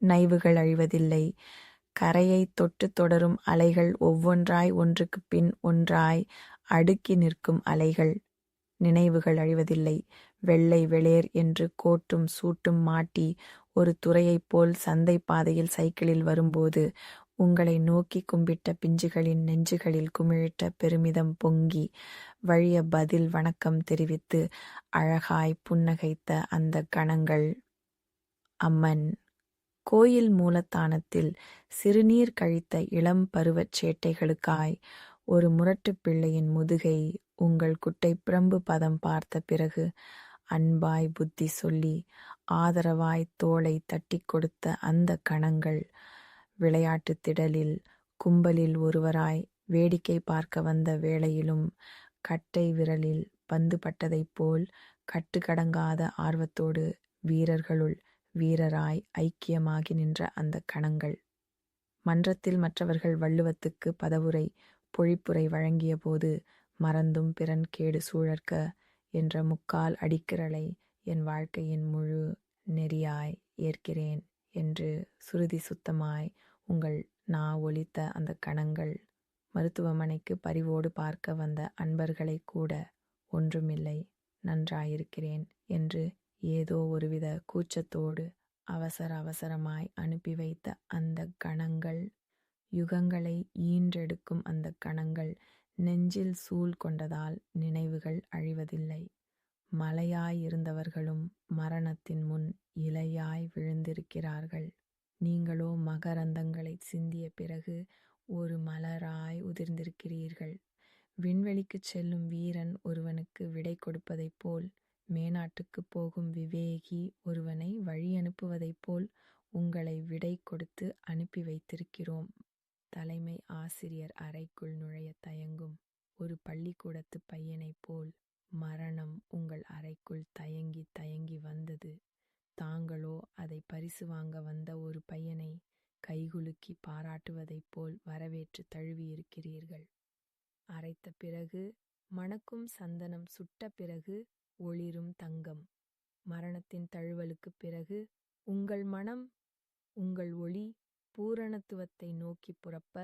நைவுகள் அழிவதில்லை. கரையைத் தொட்டுத் தொடரும் அலைகள் ஒவ்வொன்றாய் ஒன்றுக்குப் பின் ஒன்றாய் அடுக்கி நிற்கும் அலைகள். நினைவுகள் அழிவதில்லை. வெள்ளை வெளேர் என்று கோட்டும் சூட்டும் மாட்டி ஒரு துரையைப் போல் சந்தைப் பாதையில் சைக்கிளில் வரும்போது உங்களை நோக்கி கும்பிட்ட பிஞ்சுகளின் நெஞ்சுகளில் குமிழிட்ட பெருமிதம் பொங்கி வழிய பதில் வணக்கம் தெரிவித்து அழகாய் புன்னகைத்த அந்த கணங்கள். அம்மன் கோயில் மூலத்தானத்தில் சிறுநீர் கழித்த இளம் பருவச் சேட்டைகளுக்காய் ஒரு முரட்டுப் பிள்ளையின் முதுகை உங்கள் குட்டைப் பிரம்பு பதம் பார்த்த பிறகு அன்பாய் புத்தி சொல்லி ஆதரவாய் தோளை தட்டிக் கொடுத்த அந்த கணங்கள். விளையாட்டுத் திடலில் கும்பலில் ஒருவராய் வேடிக்கை பார்க்க வந்த வேளையிலும் கட்டை விரலில் பந்து பட்டதைப் போல் கட்டுக்கடங்காத ஆர்வத்தோடு வீரர்களுள் வீரராய் ஐக்கியமாகி நின்ற அந்த கணங்கள். மன்றத்தில் மற்றவர்கள் வள்ளுவத்துக்கு பதவுரை பொழிப்புரை வழங்கிய போது மறந்தும் பிறன் கேடு சூழற்க என்ற முக்கால் அடிக்கிரலை என் வாழ்க்கையின் முழு நெறியாய் ஏற்கிறேன் என்று சுருதி சுத்தமாய் உங்கள் நா ஒலித்த அந்த கணங்கள். மருத்துவமனைக்கு பரிவோடு பார்க்க வந்த அன்பர்களை கூட ஒன்றுமில்லை, நன்றாயிருக்கிறேன் என்று ஏதோ ஒருவித கூச்சத்தோடு அவசர அவசரமாய் அனுப்பி வைத்த அந்த கணங்கள். யுகங்களை ஈன்றெடுக்கும் அந்த கணங்கள் நெஞ்சில் சூழ் கொண்டதால் நினைவுகள் அழிவதில்லை. மலையாயிருந்தவர்களும் மரணத்தின் முன் இலையாய் விழுந்திருக்கிறார்கள். நீங்களோ மகரந்தங்களைச் சிந்திய பிறகு ஒரு மலராய் உதிர்ந்திருக்கிறீர்கள். விண்வெளிக்குச் செல்லும் வீரன் ஒருவனுக்கு விடை கொடுப்பதைப் போல், மேனாட்டுக்குப் போகும் விவேகி ஒருவனை வழியனுப்புவதைப் போல் உங்களை விடை கொடுத்து அனுப்பி வைத்திருக்கிறோம். தலைமை ஆசிரியர் அறைக்குள் நுழையத் தயங்கும் ஒரு பள்ளிக்கூடத்துப் பையனைப் போல் மரணம் உங்கள் அறைக்குள் தயங்கி தயங்கி வந்தது. தாங்களோ அதை பரிசு வாங்க வந்த ஒரு பையனை கைகுலுக்கி பாராட்டுவதைப் போல் வரவேற்று தழுவியிருக்கிறீர்கள். அரைத்த பிறகு மணக்கும் சந்தனம் சுட்ட பிறகு ஒளிரும் தங்கம். மரணத்தின் தழுவலுக்குப் பிறகு உங்கள் மனம் உங்கள் ஒளி பூரணத்துவத்தை நோக்கி புறப்ப